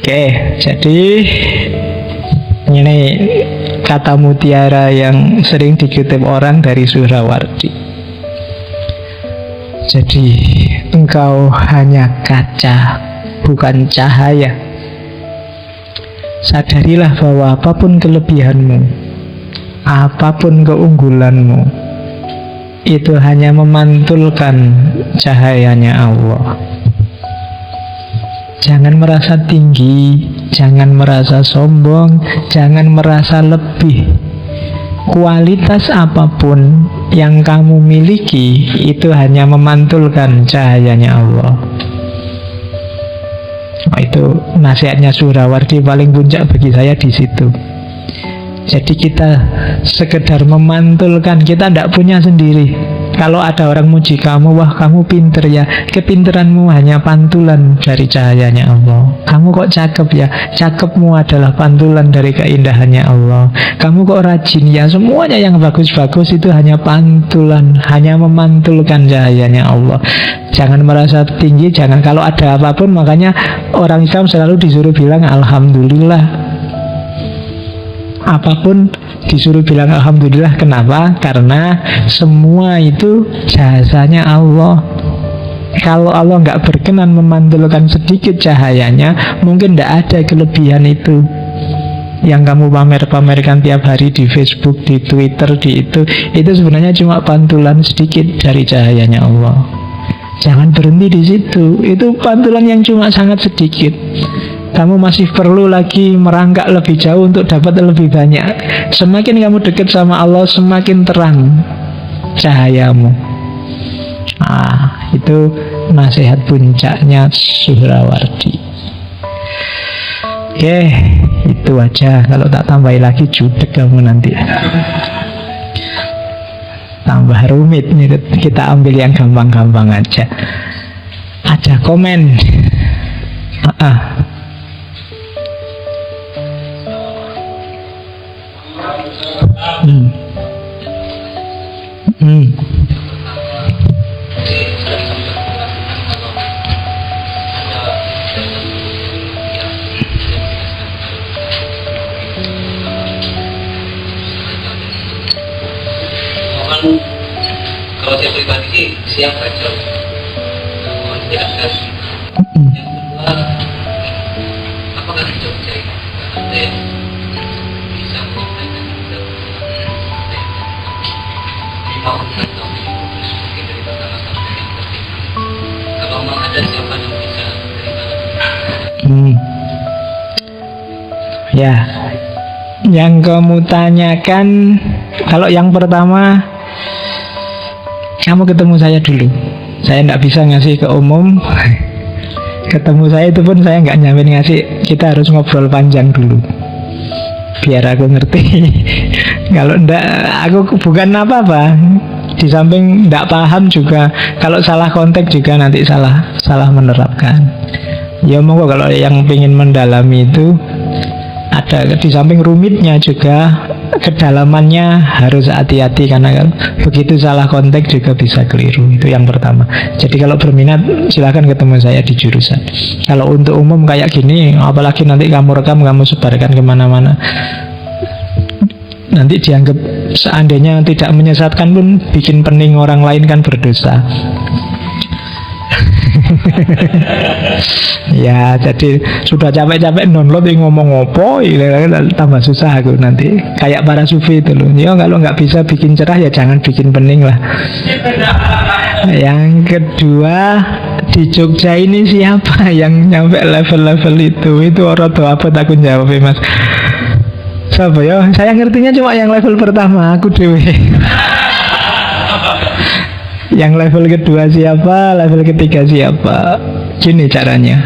Oke, jadi ini kata mutiara yang sering dikutip orang dari Suhrawardi. Jadi engkau hanya kaca, bukan cahaya. Sadarilah bahwa apapun kelebihanmu, apapun keunggulanmu, itu hanya memantulkan cahayanya Allah. Jangan merasa tinggi, jangan merasa sombong, jangan merasa lebih. Kualitas apapun yang kamu miliki itu hanya memantulkan cahayanya Allah. Itu nasihatnya Suhrawardi paling puncak bagi saya di situ. Jadi kita sekedar memantulkan, kita tidak punya sendiri. Kalau ada orang muji kamu, wah kamu pinter ya, kepinteranmu hanya pantulan dari cahayanya Allah. Kamu kok cakep ya, cakepmu adalah pantulan dari keindahannya Allah. Kamu kok rajin ya, semuanya yang bagus-bagus itu hanya pantulan, hanya memantulkan cahayanya Allah. Jangan merasa tinggi, jangan, kalau ada apapun, makanya orang Islam selalu disuruh bilang Alhamdulillah. Apapun disuruh bilang Alhamdulillah. Kenapa? Karena semua itu jasanya Allah. Kalau Allah nggak berkenan memantulkan sedikit cahayanya, mungkin tidak ada kelebihan itu yang kamu pamer-pamerkan tiap hari di Facebook, di Twitter, di itu sebenarnya cuma pantulan sedikit dari cahayanya Allah. Jangan berhenti di situ. Itu pantulan yang cuma sangat sedikit. Kamu masih perlu lagi merangkak lebih jauh untuk dapat lebih banyak. Semakin kamu dekat sama Allah, semakin terang cahayamu. Itu nasihat puncaknya Suhrawardi. Oke, itu aja. Kalau tak tambahin lagi judek kamu nanti. Tambah rumit nih. Kita ambil yang gampang-gampang aja. Ada komen? Kalau saya pribadi sih siap baca, mohon dijelaskan. Yang kedua, apakah di Jogja ada yang bisa menyampaikan juga mau atau mungkin dari pertama sampai yang ketiga? Kalau memang ada, siapa yang bisa dari mana? Ya, yang kamu tanyakan, kalau yang pertama, kamu ketemu saya dulu. Saya tidak bisa ngasih ke umum. Ketemu saya itu pun saya nggak nyamin ngasih. Kita harus ngobrol panjang dulu, biar aku ngerti. Kalau enggak, aku bukan apa-apa. Di samping tidak paham juga, kalau salah konteks juga nanti salah menerapkan. Ya monggo, kalau yang ingin mendalami itu ada, di samping rumitnya juga kedalamannya harus hati-hati, karena kan begitu salah konteks juga bisa keliru. Itu yang pertama. Jadi kalau berminat silakan ketemu saya di jurusan. Kalau untuk umum kayak gini, apalagi nanti kamu rekam, kamu sebarkan kemana-mana, nanti dianggap seandainya tidak menyesatkan pun bikin pening orang lain, kan berdosa. Ya, jadi sudah capek-capek download ngomong opo, tambah susah aku nanti. Kayak para sufi itu loh. Ya kalau nggak bisa bikin cerah ya jangan bikin pening lah. Yang kedua, di Jogja ini siapa yang nyampe level-level itu? Itu orang tua apa takut jawab mas? Siapa ya? Saya ngertinya cuma yang level pertama, aku dewe. Yang level kedua siapa, level ketiga siapa? Gini caranya,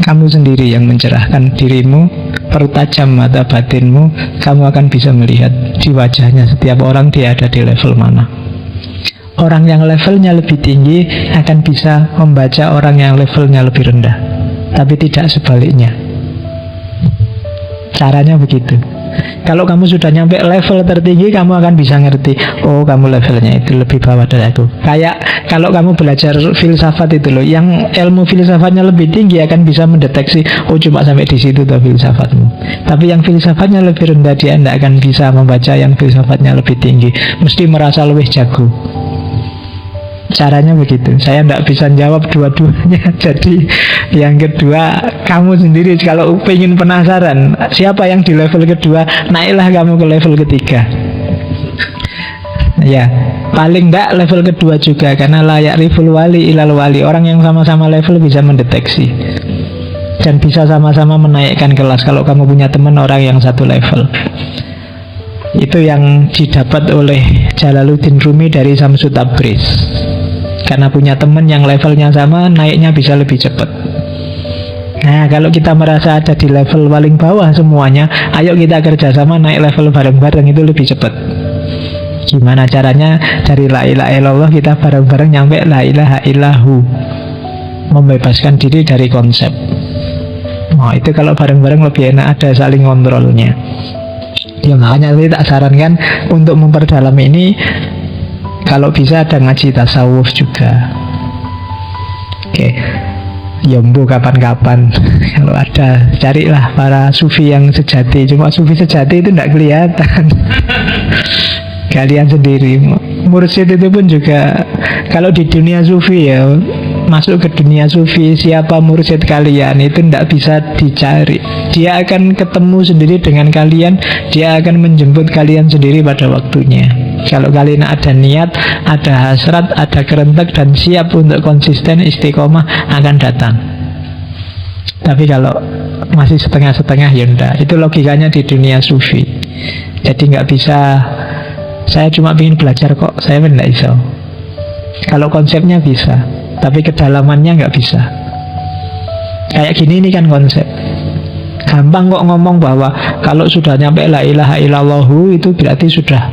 kamu sendiri yang mencerahkan dirimu, pertajam mata batinmu, kamu akan bisa melihat di wajahnya setiap orang dia ada di level mana. Orang yang levelnya lebih tinggi akan bisa membaca orang yang levelnya lebih rendah, tapi tidak sebaliknya. Caranya begitu. Kalau kamu sudah nyampe level tertinggi, kamu akan bisa ngerti, oh kamu levelnya itu lebih bawah dari aku. Kayak kalau kamu belajar filsafat itu loh, yang ilmu filsafatnya lebih tinggi akan bisa mendeteksi, oh cuma sampai di situ tuh filsafatmu. Tapi yang filsafatnya lebih rendah, dia tidak akan bisa membaca yang filsafatnya lebih tinggi, mesti merasa lebih jago. Caranya begitu. Saya tidak bisa jawab dua-duanya. Jadi yang kedua, kamu sendiri kalau pengen penasaran siapa yang di level kedua, naiklah kamu ke level ketiga. Ya, paling tidak level kedua juga, karena layak riful wali ilal wali. Orang yang sama-sama level bisa mendeteksi dan bisa sama-sama menaikkan kelas. Kalau kamu punya teman orang yang satu level, itu yang didapat oleh Jalaluddin Rumi dari Syamsul Tabriz. Karena punya teman yang levelnya sama, naiknya bisa lebih cepat. Nah, kalau kita merasa ada di level paling bawah semuanya, ayo kita kerjasama naik level bareng-bareng, itu lebih cepat. Gimana caranya? Dari la ilaha illallah kita bareng-bareng nyampe la ilaha illahu, membebaskan diri dari konsep. Oh, itu kalau bareng-bareng lebih enak, ada saling kontrolnya. Ya makanya saya tak sarankan untuk memperdalam ini, kalau bisa ada ngaji tasawuf juga. Oke, Yombo kapan-kapan kalau ada, carilah para sufi yang sejati. Cuma sufi sejati itu tidak kelihatan. Kalian sendiri. Mursyid itu pun juga, kalau di dunia sufi ya, masuk ke dunia sufi, siapa mursyid kalian itu tidak bisa dicari. Dia akan ketemu sendiri dengan kalian, dia akan menjemput kalian sendiri pada waktunya. Kalau kalian ada niat, ada hasrat, ada kerentek dan siap untuk konsisten istiqomah, akan datang. Tapi kalau masih setengah-setengah, ya enggak. Itu logikanya di dunia sufi. Jadi nggak bisa, saya cuma ingin belajar kok, saya tidak bisa. Kalau konsepnya bisa, tapi kedalamannya nggak bisa. Kayak gini ini kan konsep. Gampang kok ngomong bahwa kalau sudah nyampe la ilaha illallahu itu berarti sudah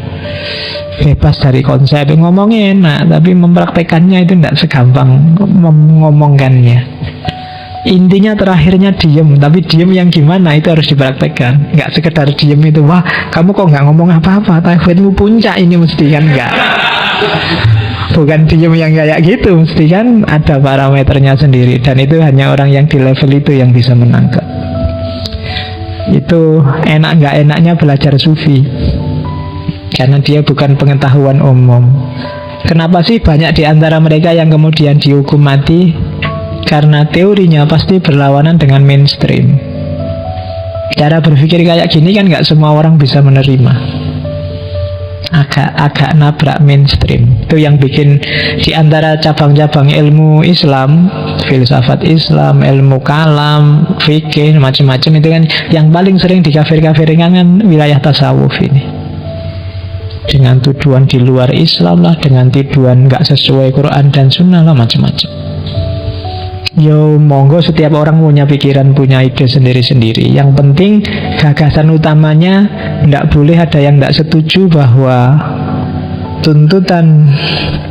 bebas dari konsep. Ngomongnya enak, tapi mempraktekannya itu tidak segampang ngomongkannya. Intinya terakhirnya diem, tapi diem yang gimana itu harus dipraktekkan. Nggak sekedar diem itu, wah kamu kok nggak ngomong apa-apa, tauhidmu puncak ini, mesti kan nggak. Bukan diem yang kayak gitu, mesti kan ada parameternya sendiri. Dan itu hanya orang yang di level itu yang bisa menangkap. Itu enak nggak enaknya belajar sufi, karena dia bukan pengetahuan umum. Kenapa sih banyak di antara mereka yang kemudian dihukum mati? Karena teorinya pasti berlawanan dengan mainstream. Cara berpikir kayak gini kan nggak semua orang bisa menerima. Agak nabrak mainstream. Itu yang bikin di antara cabang-cabang ilmu Islam, filsafat Islam, ilmu kalam, fikih, macam-macam, itu kan yang paling sering dikafir-kafirkan kan wilayah tasawuf ini. Dengan tuduhan di luar Islam lah, dengan tuduhan nggak sesuai Quran dan Sunnah lah, macam-macam. Yo, monggo setiap orang punya pikiran, punya ide sendiri-sendiri. Yang penting gagasan utamanya, tidak boleh ada yang tidak setuju bahwa tuntutan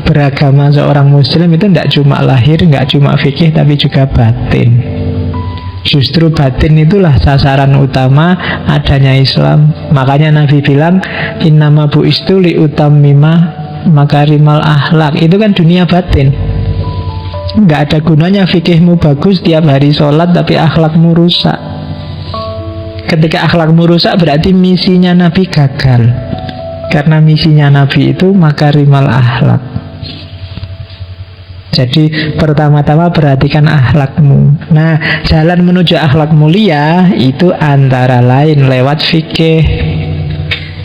beragama seorang muslim itu tidak cuma lahir, tidak cuma fikih, tapi juga batin. Justru batin itulah sasaran utama adanya Islam. Makanya Nabi bilang, innama bu'istu liutammima makarimal akhlak. Itu kan dunia batin. Nggak ada gunanya fikihmu bagus tiap hari sholat tapi akhlakmu rusak. Ketika akhlakmu rusak berarti misinya Nabi gagal. Karena misinya Nabi itu makarimal akhlak. Jadi pertama-tama perhatikan akhlakmu. Nah, jalan menuju akhlak mulia itu antara lain lewat fikih.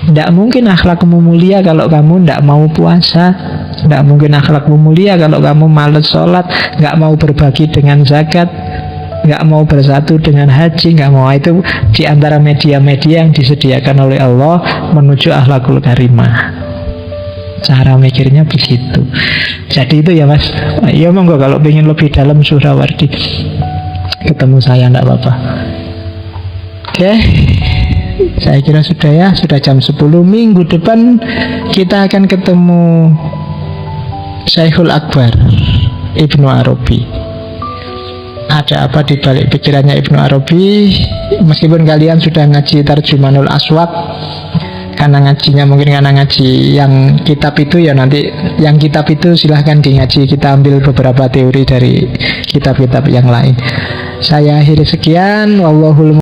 Tidak mungkin akhlakmu mulia kalau kamu tidak mau puasa. Tidak mungkin akhlakmu mulia kalau kamu malas sholat, nggak mau berbagi dengan zakat, nggak mau bersatu dengan haji, nggak mau. Itu di antara media-media yang disediakan oleh Allah menuju akhlakul karimah. Cara mikirnya begitu. Jadi itu ya mas. Ya monggo kalau ingin lebih dalam Suhrawardi, ketemu saya nggak apa-apa. Oke. Saya kira sudah ya, sudah jam 10. Minggu depan kita akan ketemu Syekhul Akbar Ibnu Arabi. ada apa di balik pikirannya Ibnu Arabi. Meskipun kalian sudah ngaji Tarjumanul Aswaq, karena ngajinya mungkin karena ngaji yang kitab itu, ya nanti yang kitab itu silahkan di ngaji. Kita ambil beberapa teori dari kitab-kitab yang lain. Saya akhiri sekian. Wallahul